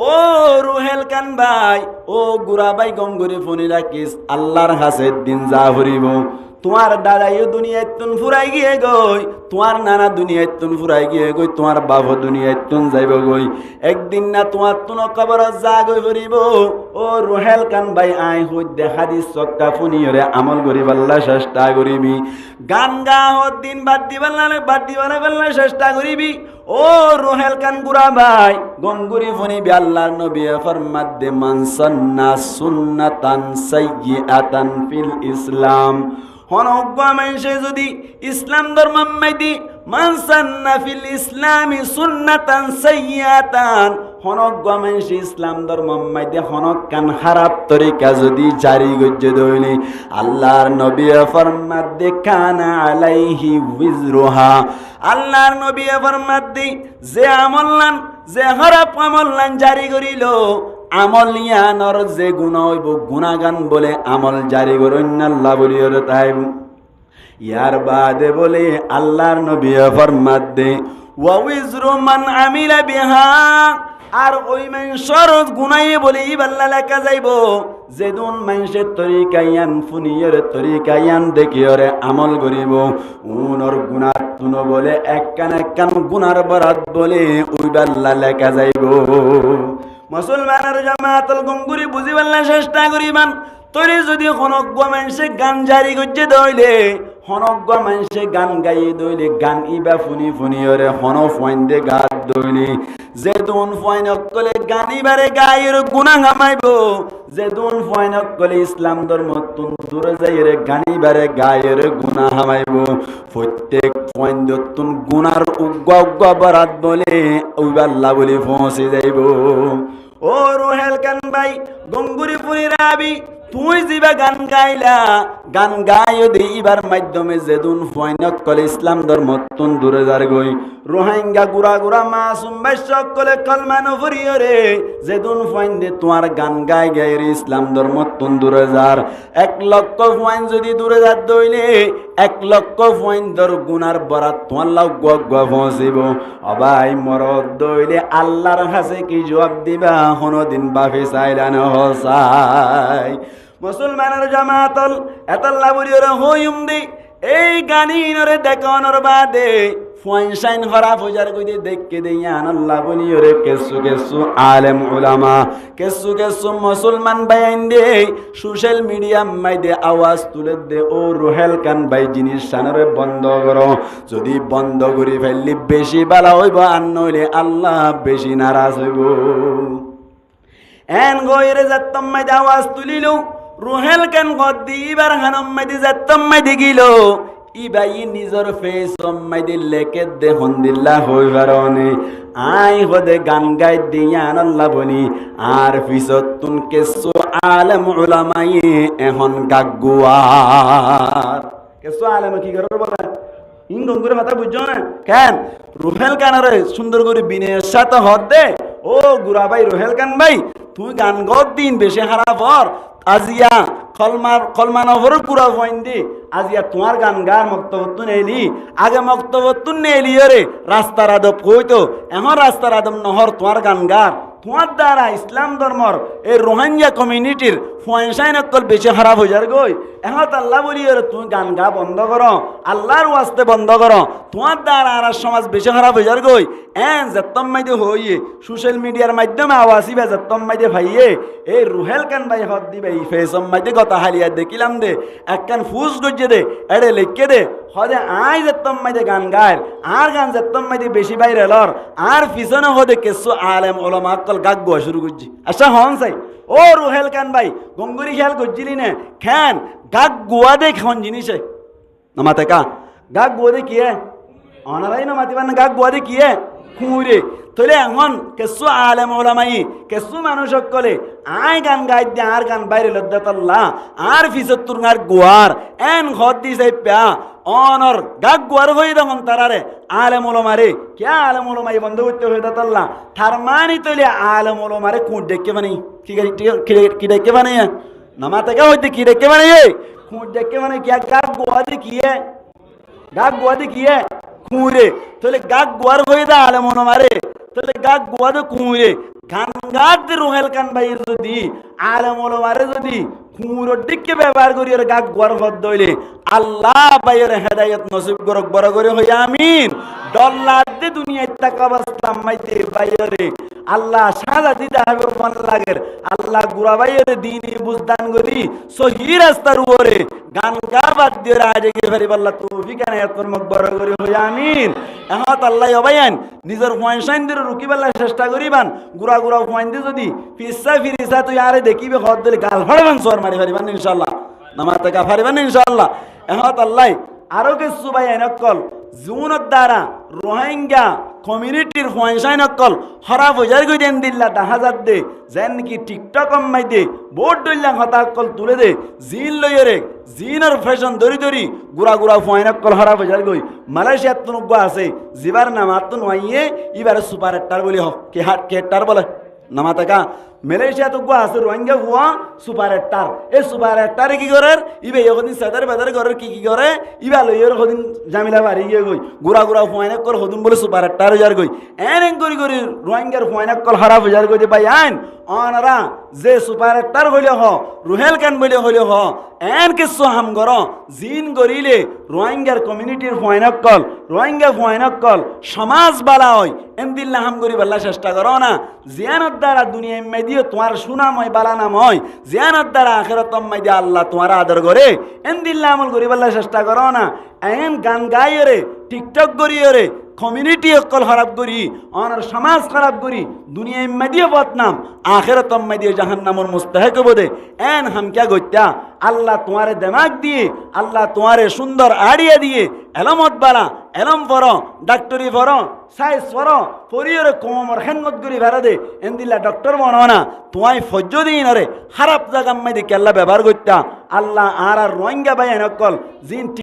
ও রুহেল কান ভাই, ও গুড়া ভাই গঙ্গুরি ফোনি রাখিস, আল্লাহর কাছে দিন যা হরিব। তোমার দাদাইও দুনিয়ায় তুন ফুরাই গিয়ে গই, তোমার নানা দুনিয়ায় তুন ফুরাই গিয়ে গই, তোমার বাবা দুনিয়ায় তুন যাইব গই। একদিন না তোমার তুন কবর যা গই হরিব। ও রুহেল কান ভাই আই হই দেখা দিস চক্কা ফুনিয়রে আমল করি পাল্লা চেষ্টা করিবি। গান গা দিন বাদ দিবাল্লা চেষ্টা করিবি। ও রুহেল কান গুড়া ভাই গঙ্গুরি ফনিবি আল্লাহর নবী ফরমাত দে মান সান্না সুন্নাতান সাইয়্যাতান ফিল ইসলাম। হনজ্ঞ মানুষে যদি ইসলাম ধর্ম মাইদি মান সান্না ফিল ইসলামি সুন্নাতান সাইয়্যাতান, হনজ্ঞ মানুষ ইসলাম ধর্ম মাইদি হনক কান খারাপ তরিকা যদি জারি গজ্জে দইলে আল্লাহর নবী ফরমাত দে কানা আলাইহি উইজরুহা। আল্লাহর নবী ফরমাত দে যে আমললান যে খারাপ আমললান জারি করিল, আমল ইয়ানর যে গুনাহ হইব গুনাহগান বলে আমল জারি করুন আল্লাহ বলিয়র তাই। ইয়ার বাদে বলে আল্লাহর নবী ফরমাত দে ওয়া উইজরু মান আমিলা বিহা, আর ওই মানুষের গুনাহে বলে ইবাল্লা লেখা যাইব যেদুন মানুষের তরিকায়ান ফুনিয়র তরিকায়ান দেখিয়রে আমল করিব। উনর গুনার তুন বলে একখান গুনার বরাত বলে উইবাল্লা লেখা যাইব। মুসলমানের জামাতল গঙ্গুরি বুঝিবাল্লা চেষ্টা করিবান। তৈরি যদি হনজ্ঞ মানুষে গান জারি করছে দইলে, হনজ্ঞ মানুষে গান গাইয়ে দইলে গান ইবা ফুনি ফুনিয়রে হন ফয়েন দে গাত দইলে যেদুন ফয়েনক কলে গান ইবারে গায়ের গুনাহ হামাইব, যেদুন ফয়েনক কলে ইসলাম ধর্ম তুন দূরে যাইরে গান ইবারে গায়ের গুনাহ হামাইব। প্রত্যেক ফয়েন তুন গুনার উগ্গ বরাত বলে উইবাল্লা বলে পৌঁছে যাইব। ও রুহেল কান ভাই গঙ্গুরি ফুনি রাবি, তুই যিবা গান গাইলা গান গাইও দিবার মাধ্যমে যেদুন ফয়নক কলে ইসলাম ধর্ম তুন দূরে যার গই। রোহিঙ্গা গুড়া মাসুম বাইশক কলে কলমা নফরিয়রে যেদুন ফয়ন দে তোমার গান গাই গাইরে ইসলাম ধর্ম তুন দূরে যার। 1 লক্ষ ফয়ন যদি দূরে যার দইলে 1 লক্ষ ফয়ন দর গুনার বরাত তোমার লাগ পৌঁছিব। অবাই মরদ দইলে আল্লাহর কাছে কি জবাব দিবা কোনদিন বাফে চাইলা না হসাই। মুসলমানের জামাতল এতাল্লা বুড়িওরে হইম দি এই গানিনরে দেখানোর বাদে ফয়সাইন খারাপ হইজার কইতে দেখকে দেই আনাল্লাহ বলিওরে কেসু আলেম উলামা কেসু মুসলমান বাইন দে সোশ্যাল মিডিয়া মাইদে আওয়াজ তুলে দে ও রুহেল কান ভাই জিনিস সানরে বন্ধ করো। যদি বন্ধ করি ফেললি বেশি বালা হইব, আর নইলে আল্লাহ বেশি নারাজ হইব। এন গইরে যাত্তম মাইদে আওয়াজ তুলিল রুহেল কান গদ্দি ইবার হানম মাইদে যাত্তম মাইদে গিল ইবাই নিজর ফেস মাইদে লেকে দে হন্দিল্লা হইবারনে আই হদে গান গাই দিয়া আল্লাহ বলি। আর পিছত তুন কেসু আলেম উলামাই এখন গাগুয়ার কেসু আলেম কি করব বলে ইংগঙ্গুরে কথা বুঝছো না কেন? রুহেল কানরে সুন্দর করে বিনয়ের সাথে হদ দে ও গুড়া ভাই রুহেল কান ভাই তুই গান গদ দিন বেশি খারাপ হর আজিয়া কলমা নভর পুরা ফয়েন দি আজিয়া তোমার গান গার মক্তবত্তু নেলি আগে মক্তবত্তু নেলি রে রাস্তার আদব কইতো এখন রাস্তার আদব নহর তোমার গান গার। তোমার দ্বারা ইসলাম ধর্মর এই রোহিঙ্গা কমিউনিটির ফয়সাইন অকল বেশি খারাপ হয়ে যার গই। এখন আল্লাহ বলি তুমি গান গা বন্ধ করো, আল্লাহর ওয়াস্তে বন্ধ করো। তোমার দ্বারা আর সমাজ বেশি খারাপ হয়ে যার গই। যেতম মাইদে হইয়ে সোশ্যাল মিডিয়ার মাধ্যমে আওয়াজিবে যেতম মাইদে ভাইয়ে এই রুহেল কান ভাই হদ দিবে এই ফেসম মাইদে কথা হালিয়া দেখিলাম দে একখান ফুস গজ্জে দে এড়ে লেখকে দে হদে আই যেতম মাইদে গান গায় আর গান যেতম মাইদে বেশি বাইরে লর আর পিছনে হদে কেসু আলেম ওলামা কল গাগ গোয়া শুরু করছি। আচ্ছা হন চাই ও রুহেল কান ভাই গঙ্গুরি খেয়াল করছিলি না খেন গাগ গোয়া দে খন জিনিসে নামাতে কা গাগ গোয়া দে কিয়ে অনারাই নামাতিবার না গাগ গোয়া দে কিয়ে খুঁড়ে তলে এখন কেসু আলেম ওলামাই কেসু মানুষ সকলে আয় গান গাই দে আর গান বাইরে লদ্দাতাল্লাহ আর ফিসত তুরঙার গোয়ার এন ঘর দিছে প্যা অনর গাগ গোয়ার হয়ে তখন তারারে আলেম ওলামারে কে আলেম ওলামাই বন্ধ করতে হয়ে দাতাল্লাহ থার মানি তলে আলেম ওলামারে খুঁট ডেকে বানাই কি ডেকে বানাই নামাতে কা হইতে কি ডেকে বানাই খুঁট ডেকে বানাই কে গাগ গোয়া দে কিয়ে গাগ গোয়া দে কিয়ে খুঁড়ে তাহলে গাগ গোয়ার হয়ে দা আলেম ওলামারে তাহলে গাক গোয়াদে কুঁড়ে গান গাত রোহেল কান ভাইয়ের যদি আলেম ওলামারে যদি কুঁড়োর দিকে ব্যবহার করি আর গাক গোয়ার পথ দইলে আল্লাহ ভাইয়ের হেদায়ত নসিব করক বড় করে হই আমিন। ডল্লার দে দুনিয়ায় টাকা বাস্তাম মাইতে বাইরে আল্লাহ সাজা দিতে হবে মন লাগের আল্লাহ গুড়া বাইরে দিনই বুঝদান করি সহি রাস্তার উপরে গান গা বাদ দিয়ে রাজে গিয়ে ফেরি বললা তৌফিক আনায়াত ফরমাক বড় করে হই আমিন। এখন আল্লাহ অবায়ান নিজের পয়সাইন দিয়ে রুকি বেলার চেষ্টা করিবান গুড়া গুড়া পয়েন্ট দিয়ে যদি পিসা ফিরিসা তুই আরে দেখিবে হদ দিলে গাল ফাড়াবান সর মারি ফারিবান ইনশাল্লাহ নামাজ থেকে ফারিবান ইনশাল্লাহ। এখন আল্লাহ আরো কিছু ভাই নকল জুনের দ্বারা রোহিঙ্গা কমিউনিটির পয়সাইন নকল হরা বজার গই দেন দিল্লা দেখা যাত দে যেন কি টিকটক কমাই দে বোট দইলা হতা কল তুলে দে জিন লইরে জিনের ফ্যাশন ধরি ধরি গুড়া গুড়া পয়ন কল হরা বজার গই মালয়েশিয়াত তো নব্বা আছে জিবার নামাত তো নইয়ে ইবারে সুপার হেক্টর বলি হ কে হাট কে হেক্টর বলে নামাতে কা মালয়েশিয়া তো গোয়া আছে রোহিঙ্গা হুয়া সুপার হেক্টর এই সুপার হেক্টরে কি করে ইবে এদিন সাদার বাজারে ঘরের কি করে ইবা লইয়ের হদিন জামিলা বাড়ি গিয়ে গই গুড়া গুড়া ফয়নাক কল হদিন বলে সুপার হেক্টর যার গই এন করি করি রোহিঙ্গার ফয়নাক কল হারা বাজার গই ভাই আইন অনারা যে সুপার হেক্টর হইলে হ রুহেল কান বলে হইলে হ এন কিছু হাম গর জিন গরিলে রোহিঙ্গার কমিউনিটির ফয়নাক কল রোহিঙ্গা ফয়নাক কল সমাজ বালা হয় এন দিল্লা হাম করি বাল্লা চেষ্টা করো না জিয়ানত দ্বারা দুনিয়া এম্মাই দিও তোমার সুনাম হয় বালা নাম হয় জিয়ানত দ্বারা আখেরাত এম্মাই দিয়ে আল্লাহ তোমার আদর করে এন দিল্লা আমল করি বাল্লা চেষ্টা করো না এন গান গাইরে টিকটক গরিয়রে কমিউনিটি অকল খারাপ করি অনার সমাজ খারাপ করি দুনিয়া এম্মাই দিয়ে বদনাম আখেরাত এম্মাই দিয়ে জাহান্নামের মুস্তাহিক বদে এন হাম ক্যা গত্যা আল্লাহ তোমারে দেমাগ দিয়ে আল্লাহ তোমারে সুন্দর আড়িয়া দিয়ে এলমত বালা এলম পর ডাক্তারি পর সাইজ পর পরিয়রে কমর খেনমত করি ভেড়া দে এন দিল্লা ডক্টর বনো না তোমায় ফজ্জ দিন আরে খারাপ জায়গা মাই দিয়ে কেল্লা ব্যবহার করতা আল্লাহ আর রোহিঙ্গা ভাই এনকল জিন